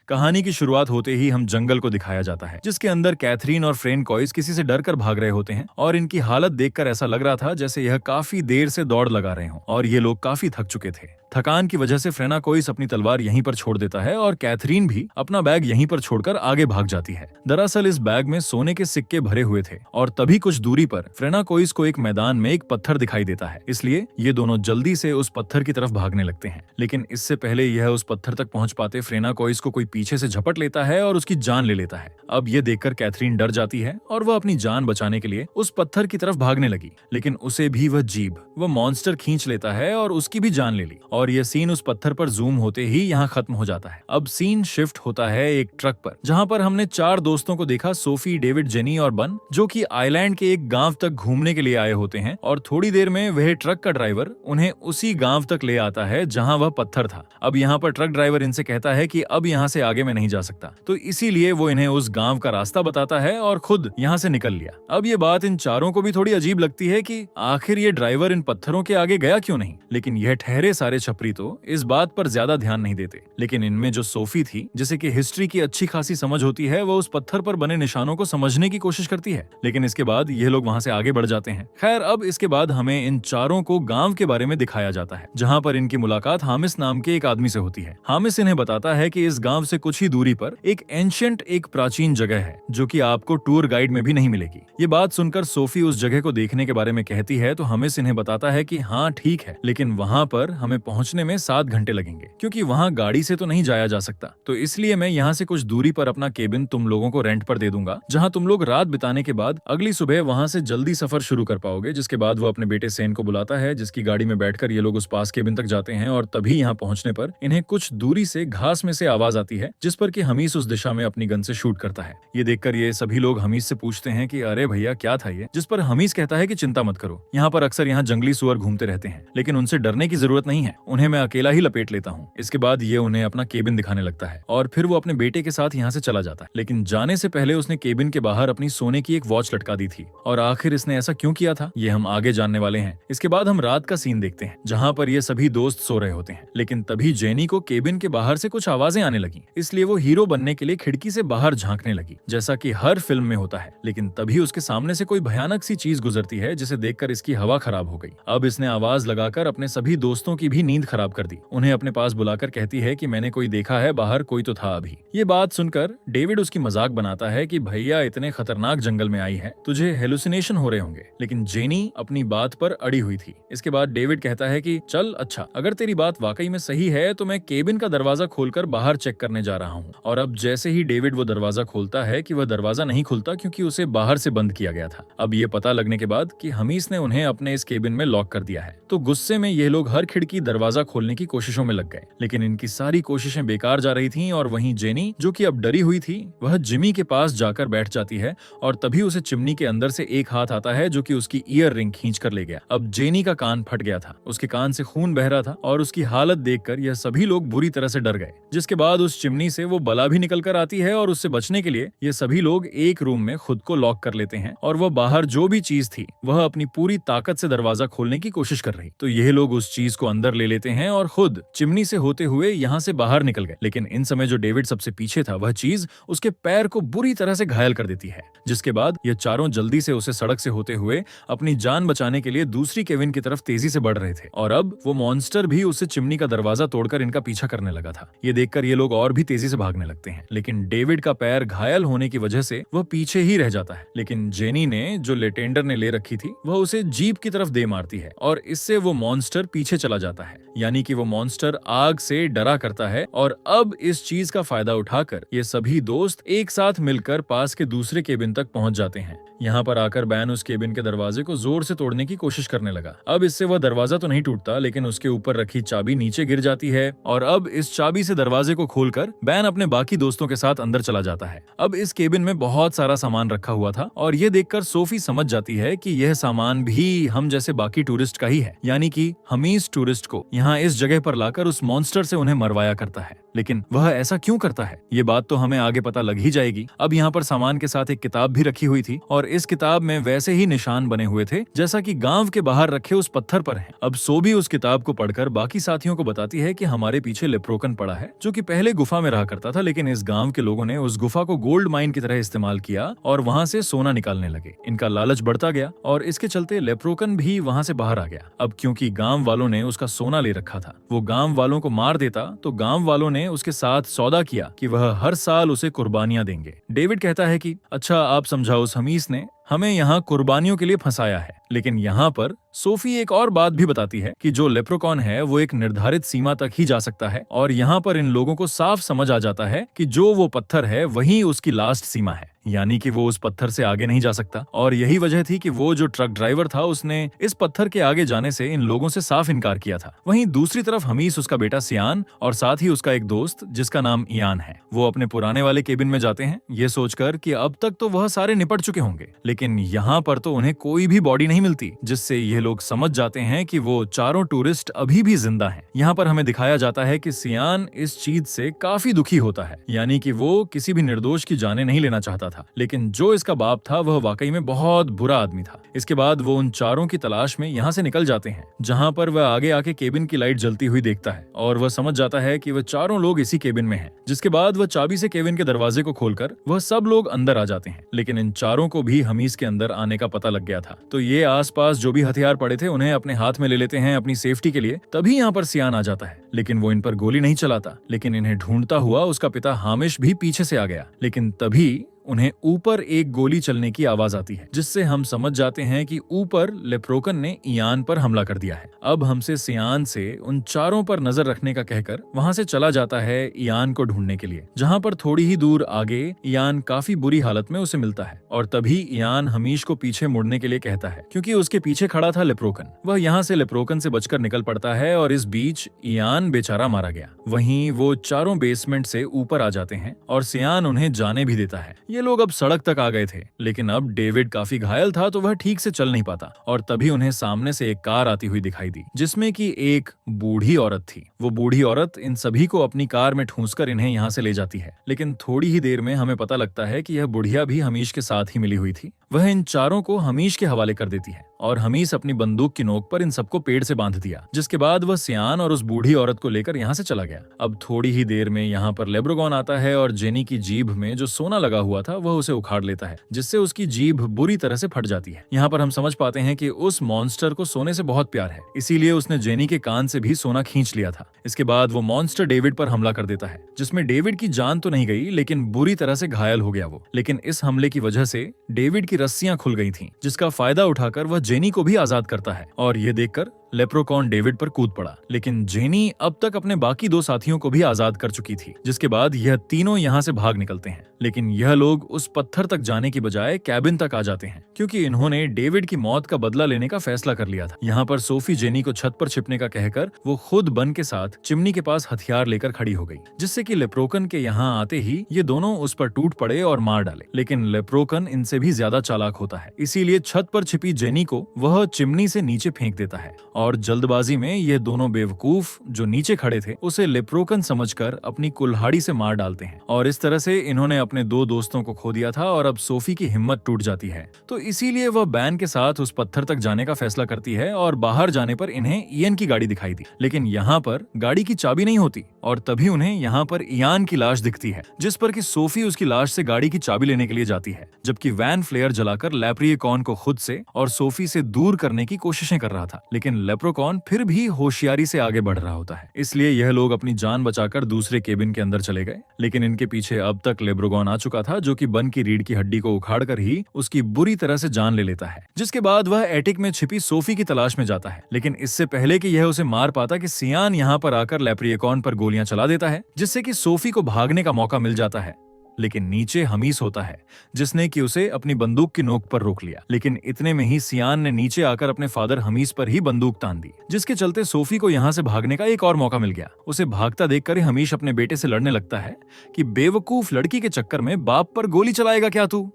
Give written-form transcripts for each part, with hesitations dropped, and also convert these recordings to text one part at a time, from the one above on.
कहानी की शुरुआत होते ही हम जंगल को दिखाया जाता है, जिसके अंदर कैथरीन और फ्रेनकॉइस किसी से डर कर भाग रहे होते हैं और इनकी हालत देखकर ऐसा लग रहा था जैसे यह काफी देर से दौड़ लगा रहे हों और ये लोग काफी थक चुके थे। थकान की वजह से फ्रेनाकोइस अपनी तलवार यहीं पर छोड़ देता है और कैथरीन भी अपना बैग यहीं पर छोड़कर आगे भाग जाती है। दरअसल इस बैग में सोने के सिक्के भरे हुए थे और तभी कुछ दूरी पर फ्रेनाकोइस को एक मैदान में एक पत्थर दिखाई देता है, इसलिए ये दोनों जल्दी से उस पत्थर की तरफ भागने लगते हैं। लेकिन इससे पहले यह उस पत्थर तक पहुंच पाते फ्रेनाकोइस को कोई पीछे से झपट लेता है और उसकी जान ले लेता है। अब ये देखकर कैथरीन डर जाती है और वह अपनी जान बचाने के लिए उस पत्थर की तरफ भागने लगी, लेकिन उसे भी वह मॉन्स्टर खींच लेता है और उसकी भी जान ले ली और यह सीन उस पत्थर पर जूम होते ही यहाँ खत्म हो जाता है। अब सीन शिफ्ट होता है एक ट्रक पर, जहाँ पर हमने 4 दोस्तों को देखा, सोफी, डेविड, जेनी और बन, जो कि आइलैंड के एक गांव तक घूमने के लिए आए होते हैं और थोड़ी देर में वह ट्रक का ड्राइवर उन्हें उसी गांव तक ले आता है जहाँ वह पत्थर था। अब यहाँ पर ट्रक ड्राइवर इनसे कहता है कि अब यहाँ से आगे मैं नहीं जा सकता, तो इसीलिए वो इन्हें उस गांव का रास्ता बताता है और खुद यहाँ से निकल लिया। अब ये बात इन चारों को भी थोड़ी अजीब लगती है कि आखिर ये ड्राइवर इन पत्थरों के आगे गया क्यों नहीं, लेकिन यह ठहरे सारे छपरी तो इस बात पर ज्यादा ध्यान नहीं देते। लेकिन इनमें जो सोफी थी, जिसे कि हिस्ट्री की अच्छी खासी समझ होती है, वो उस पत्थर पर बने निशानों को समझने की कोशिश करती है, लेकिन इसके बाद ये लोग वहां से आगे बढ़ जाते हैं। खैर, अब इसके बाद हमें इन चारों को गांव के बारे में दिखाया जाता है, जहां पर इनकी मुलाकात हामिस नाम के एक आदमी से होती है। हामिस इन्हें बताता है कि इस गांव से कुछ ही दूरी पर एक प्राचीन जगह है जो कि आपको टूर गाइड में भी नहीं मिलेगी। ये बात सुनकर सोफी उस जगह को देखने के बारे में कहती है, तो हामिस इन्हें बताता है कि हाँ ठीक है, लेकिन वहां पर हमें पहुंचने में 7 घंटे लगेंगे, क्योंकि वहां गाड़ी से तो नहीं जाया जा सकता। तो इसलिए मैं यहाँ से कुछ दूरी पर अपना केबिन तुम लोगों को रेंट पर दे दूंगा, जहाँ तुम लोग रात बिताने के बाद अगली सुबह वहां से जल्दी सफर शुरू कर पाओगे। जिसके बाद वो अपने बेटे सेन को बुलाता है, जिसकी गाड़ी में बैठकर ये लोग उस पास केबिन तक जाते हैं और तभी यहाँ पहुंचने पर इन्हें कुछ दूरी से घास में से आवाज आती है, जिस पर कि हमीस उस दिशा में अपनी गन से शूट करता है। ये देखकर ये सभी लोग हमीस से पूछते हैं कि अरे भैया क्या था ये, जिस पर हमीस कहता है कि चिंता मत करो, यहाँ पर अक्सर यहाँ जंगली सुअर घूमते रहते हैं, लेकिन उनसे डरने की जरूरत नहीं है, उन्हें मैं अकेला ही लपेट लेता हूँ। इसके बाद ये उन्हें अपना केबिन दिखाने लगता है और फिर वो अपने बेटे के साथ यहाँ से चला जाता है, लेकिन जाने से पहले उसने केबिन के बाहर अपनी सोने की एक वॉच लटका दी थी और आखिर इसने ऐसा क्यों किया था ये हम आगे जानने वाले हैं। इसके बाद हम रात का सीन देखते हैं, जहाँ पर ये सभी दोस्त सो रहे होते हैं, लेकिन तभी जेनी को केबिन के बाहर से कुछ आवाजें आने लगी, इसलिए वो हीरो बनने के लिए खिड़की से बाहर झांकने लगी, जैसा कि हर फिल्म में होता है। लेकिन तभी उसके सामने से कोई भयानक सी चीज गुजरती है, जिसे देखकर इसकी हवा खराब हो गई। अब इसने आवाज लगाकर अपने सभी दोस्तों की भी नींद खराब कर दी। उन्हें अपने पास बुलाकर कहती है कि मैंने कोई देखा है, बाहर कोई तो था अभी। ये बात सुनकर डेविड उसकी मजाक बनाता है कि भैया इतने खतरनाक जंगल में आई है, तुझे हेलुसिनेशन हो रहे होंगे, लेकिन जेनी अपनी बात पर अड़ी हुई थी। इसके बाद डेविड कहता है कि चल अच्छा, अगर तेरी बात वाकई में सही है तो मैं केबिन का दरवाजा खोलकर बाहर चेक करने जा रहा हूँ। और अब जैसे ही डेविड वो दरवाजा खोलता है कि वह दरवाजा नहीं खुलता, क्योंकि उसे बाहर से बंद किया गया था। अब ये पता लगने के बाद कि हमीस ने उन्हें अपने इस केबिन में लॉक कर दिया है, तो गुस्से में ये लोग हर खिड़की दरवाजा खोलने की कोशिशों में लग गए, लेकिन इनकी सारी कोशिशें बेकार जा रही थीं। और वहीं जेनी, जो कि अब डरी हुई थी, वह जिमी के पास जाकर बैठ जाती है और तभी उसे चिमनी के अंदर से एक हाथ आता है, जो कि उसकी ईयर रिंग खींच कर ले गया। अब जेनी का कान फट गया था, उसके कान से खून बह रहा था और उसकी हालत देखकर यह सभी लोग बुरी तरह से डर गए। जिसके बाद उस चिमनी से वो बला भी निकल कर आती है और उससे बचने के लिए ये सभी लोग एक रूम में खुद को लॉक कर लेते हैं और वह बाहर जो भी चीज थी वह अपनी पूरी ताकत से दरवाजा खोलने की कोशिश कर रही। तो यह लोग उस चीज को अंदर ले लेते हैं और खुद चिमनी से होते हुए यहाँ से बाहर निकल गए। लेकिन इन समय जो डेविड सबसे पीछे था, वह चीज उसके पैर को बुरी तरह से घायल कर देती है। जिसके बाद ये चारों जल्दी से उसे सड़क से होते हुए अपनी जान बचाने के लिए दूसरी केबिन की तरफ तेजी से बढ़ रहे थे और अब वो मॉन्स्टर भी उसे चिमनी का दरवाजा तोड़कर इनका पीछा करने लगा था। ये देखकर ये लोग और भी तेजी से भागने लगते हैं, लेकिन डेविड का पैर घायल होने की वजह से वह पीछे ही रह जाता है। लेकिन जेनी ने, जो लेटेंडर ने ले रखी थी, वह उसे जीप की तरफ दे मारती है और इससे वो मॉन्स्टर पीछे चला जाता है, यानी कि वो मॉन्स्टर आग से डरा करता है। और अब इस चीज का फायदा उठाकर ये सभी दोस्त एक साथ मिलकर पास के दूसरे केबिन तक पहुंच जाते हैं। यहाँ पर आकर बैन उस केबिन के दरवाजे को जोर से तोड़ने की कोशिश करने लगा। अब इससे वह दरवाजा तो नहीं टूटता, लेकिन उसके ऊपर रखी चाबी नीचे गिर जाती है और अब इस चाबी से दरवाजे को खोलकर बैन अपने बाकी दोस्तों के साथ अंदर चला जाता है। अब इस केबिन में बहुत सारा सामान रखा हुआ था और ये देखकर सोफी समझ जाती है कि यह सामान भी हम जैसे बाकी टूरिस्ट का ही है, यानी कि हमीस टूरिस्ट को यहाँ इस जगह पर लाकर उस मॉन्स्टर से उन्हें मरवाया करता है। लेकिन वह ऐसा क्यों करता है, ये बात तो हमें आगे पता लग ही जाएगी। अब यहाँ पर सामान के साथ एक किताब भी रखी हुई थी और इस किताब में वैसे ही निशान बने हुए थे जैसा कि गांव के बाहर रखे उस पत्थर पर हैं। अब सोबी उस किताब को पढ़कर बाकी साथियों को बताती है कि हमारे पीछे लेप्रोकन पड़ा है जो कि पहले गुफा में रहा करता था, लेकिन इस गांव के लोगों ने उस गुफा को गोल्ड माइन की तरह इस्तेमाल किया और वहां से सोना निकालने लगे। इनका लालच बढ़ता गया और इसके चलते लेप्रोकन भी वहां से बाहर आ गया। अब क्योंकि गांव वालों ने उसका सोना ले रखा था, वो गांव वालों को मार देता तो गांव वालों ने उसके साथ सौदा किया कि वह हर साल उसे कुर्बानियां देंगे। डेविड कहता है कि अच्छा, आप समझाओ, उस हमीस ने हमें यहाँ कुर्बानियों के लिए फंसाया है। लेकिन यहाँ पर सोफी एक और बात भी बताती है कि जो लेप्रोकॉन है वो एक निर्धारित सीमा तक ही जा सकता है और यहाँ पर इन लोगों को साफ समझ आ जाता है कि जो वो पत्थर है वही उसकी लास्ट सीमा है, यानी कि वो उस पत्थर से आगे नहीं जा सकता। और यही वजह थी कि वो जो ट्रक ड्राइवर था उसने इस पत्थर के आगे जाने से इन लोगों से साफ इनकार किया था। वहीं दूसरी तरफ हमीस, उसका बेटा सियान और साथ ही उसका एक दोस्त जिसका नाम इयान है, वो अपने पुराने वाले केबिन में जाते हैं ये सोचकर कि अब तक तो वह सारे निपट चुके होंगे। लेकिन यहाँ पर तो उन्हें कोई भी बॉडी नहीं मिलती, जिससे ये लोग समझ जाते हैं कि वो चारों टूरिस्ट अभी भी जिंदा हैं। यहाँ पर हमें दिखाया जाता है कि सियान इस चीज से काफी दुखी होता है, यानी कि वो किसी भी निर्दोष की जाने नहीं लेना चाहता था, लेकिन जो इसका बाप था वह वाकई में बहुत बुरा आदमी था। इसके बाद वो उन चारों की तलाश में यहाँ से निकल जाते हैं, जहाँ पर वह आगे आके केबिन की लाइट जलती हुई देखता है और वह समझ जाता है कि वह चारों लोग इसी केबिन में हैं। जिसके बाद वह चाबी से केबिन के दरवाजे को खोलकर वह सब लोग अंदर आ जाते हैं। लेकिन इन चारों को भी हमीस के अंदर आने का पता लग गया था, तो ये आसपास जो भी हथियार पड़े थे उन्हें अपने हाथ में ले लेते हैं अपनी सेफ्टी के लिए। तभी यहाँ पर सियान आ जाता है, लेकिन वो इन पर गोली नहीं चलाता, लेकिन इन्हें ढूंढता हुआ उसका पिता हामिश भी पीछे से आ गया। लेकिन तभी उन्हें ऊपर एक गोली चलने की आवाज आती है, जिससे हम समझ जाते हैं कि ऊपर लेप्रोकन ने इयान पर हमला कर दिया है। अब हमसे सियान से उन चारों पर नजर रखने का कहकर वहां से चला जाता है इयान को ढूंढने के लिए, जहां पर थोड़ी ही दूर आगे इयान काफी बुरी हालत में उसे मिलता है और तभी इयान हमीश को पीछे मुड़ने के लिए कहता है, क्योंकि उसके पीछे खड़ा था लेप्रोकन। वह यहाँ से लेप्रोकन से बचकर निकल पड़ता है और इस बीच इयान बेचारा मारा गया। वहीं वो चारों बेसमेंट से ऊपर आ जाते हैं और सियान उन्हें जाने भी देता है। ये लोग अब सड़क तक आ गए थे, लेकिन अब डेविड काफी घायल था तो वह ठीक से चल नहीं पाता और तभी उन्हें सामने से एक कार आती हुई दिखाई दी, जिसमें कि एक बूढ़ी औरत थी। वो बूढ़ी औरत इन सभी को अपनी कार में ठूंसकर इन्हें यहाँ से ले जाती है। लेकिन थोड़ी ही देर में हमें पता लगता है कि यह बुढ़िया भी हमीश के साथ ही मिली हुई थी। वह इन चारों को हमीश के हवाले कर देती है और हमीश अपनी बंदूक की नोक पर इन सबको पेड़ से बांध दिया, जिसके बाद वह सियान और उस बूढ़ी औरत को लेकर यहाँ से चला गया। अब थोड़ी ही देर में यहाँ पर लेब्रोगॉन आता है और जेनी की जीभ में जो सोना लगा हुआ था वह उसे उखाड़ लेता है, जिससे उसकी जीभ बुरी तरह से फट जाती है। यहाँ पर हम समझ पाते हैं कि उस मॉन्स्टर को सोने से बहुत प्यार है, इसीलिए उसने जेनी के कान से भी सोना खींच लिया था। इसके बाद वो मॉन्स्टर डेविड पर हमला कर देता है, जिसमें डेविड की जान तो नहीं गई, लेकिन बुरी तरह से घायल हो गया वो। लेकिन इस हमले की वजह से डेविड की रस्सियां खुल गई थीं, जिसका फायदा उठाकर वह जेनी को भी आजाद करता है और ये देखकर लेप्रोकॉन डेविड पर कूद पड़ा। लेकिन जेनी अब तक अपने बाकी दो साथियों को भी आजाद कर चुकी थी, जिसके बाद यह तीनों यहाँ से भाग निकलते हैं। लेकिन यह लोग उस पत्थर तक जाने की बजाय कैबिन तक आ जाते हैं, क्योंकि इन्होंने डेविड की मौत का बदला लेने का फैसला कर लिया था। यहाँ पर सोफी जेनी को छत पर छिपने का कहकर वो खुद बन के साथ चिमनी के पास हथियार लेकर खड़ी हो गई, जिससे कि लेप्रोकन के यहाँ आते ही ये दोनों उस पर टूट पड़े और मार डाले। लेकिन लेप्रोकन इनसे भी ज्यादा चालाक होता है, इसीलिए छत पर छिपी जेनी को वह चिमनी से नीचे फेंक देता है और जल्दबाजी में ये दोनों बेवकूफ जो नीचे खड़े थे उसे लेप्रोकन समझकर अपनी कुल्हाड़ी से मार डालते हैं। और इस तरह से इन्होंने अपने दो दोस्तों को खो दिया था और अब सोफी की हिम्मत टूट जाती है, तो इसीलिए वह बैन के साथ उस पत्थर तक जाने का फैसला करती है। और बाहर जाने पर इन्हें इयन की गाड़ी दिखाई दी, लेकिन यहाँ पर गाड़ी की चाबी नहीं होती और तभी उन्हें यहाँ पर इयान की लाश दिखती है, जिस पर कि सोफी उसकी लाश से गाड़ी की चाबी लेने के लिए जाती है, जबकि वैन फ्लेयर जलाकर लेप्रिकॉन को खुद से और सोफी से दूर करने की कोशिशें कर रहा था। लेकिन लेप्रोकॉन फिर भी होशियारी से आगे बढ़ रहा होता है, इसलिए यह लोग अपनी जान बचाकर दूसरे केबिन के अंदर चले गए। लेकिन इनके पीछे अब तक लेब्रोगॉन आ चुका था, जो कि बन की रीढ़ की हड्डी को उखाड़कर ही उसकी बुरी तरह से जान ले लेता है। जिसके बाद वह एटिक में छिपी सोफी की तलाश में जाता है, लेकिन इससे पहले कि यह उसे मार पाता कि सियान यहाँ पर आकर लेप्रिकॉन पर गोलियां चला देता है, जिससे कि सोफी को भागने का मौका मिल जाता है। लेकिन नीचे हमीस होता है, जिसने कि उसे अपनी बंदूक की नोक पर रोक लिया। लेकिन इतने में ही सियान ने नीचे आकर अपने फादर हमीस पर ही बंदूक तान दी, जिसके चलते सोफी को यहाँ से भागने का एक और मौका मिल गया। उसे भागता देखकर हमीश अपने बेटे से लड़ने लगता है कि बेवकूफ लड़की के चक्कर में बाप पर गोली चलाएगा क्या तू।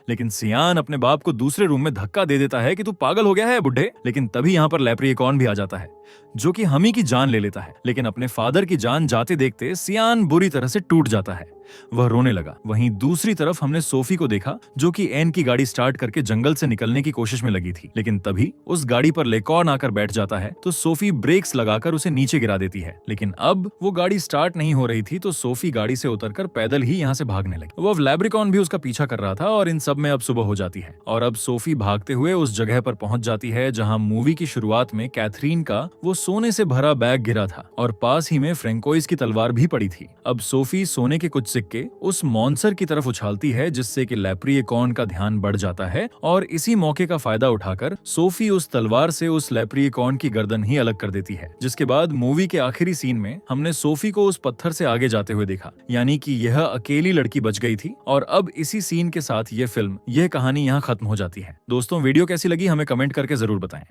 लेकिन सियान अपने बाप को दूसरे रूम में धक्का दे देता है कि तू पागल हो गया है बुड्ढे। लेकिन तभी यहाँ पर लेप्रिकॉन भी आ जाता है, जो कि हमी की जान ले लेता है, लेकिन अपने फादर की जान जाते देखते सियान बुरी तरह से टूट जाता है। वह रोने लगा। वहीं दूसरी तरफ हमने सोफी को देखा, जो कि एन की गाड़ी स्टार्ट करके जंगल से निकलने की कोशिश में लगी थी, लेकिन तभी उस गाड़ी पर लेकॉर्न आकर बैठ जाता है तो सोफी ब्रेक्स लगाकर उसे नीचे गिरा देती है। लेकिन अब वो गाड़ी स्टार्ट नहीं हो रही थी तो सोफी गाड़ी से उतरकर पैदल ही यहाँ से भागने लगी। वो अब लैब्रिकॉन भी उसका पीछा कर रहा था और इन सब में अब सुबह हो जाती है और अब सोफी भागते हुए उस जगह पर पहुंच जाती है जहां मूवी की शुरुआत में कैथरीन का वो सोने से भरा बैग गिरा था और पास ही में फ्रेंकोइस की तलवार भी पड़ी थी। अब सोफी सोने के कुछ सिक्के उस मॉन्स्टर की तरफ उछालती है, जिससे कि लेप्रिकॉन का ध्यान बढ़ जाता है और इसी मौके का फायदा उठाकर सोफी उस तलवार से उस लेप्रिकॉन की गर्दन ही अलग कर देती है। जिसके बाद मूवी के आखिरी सीन में हमने सोफी को उस पत्थर से आगे जाते हुए देखा, यानी कि यह अकेली लड़की बच गई थी। और अब इसी सीन के साथ यह कहानी यहाँ खत्म हो जाती है। दोस्तों, वीडियो कैसी लगी हमें कमेंट करके जरूर बताएं।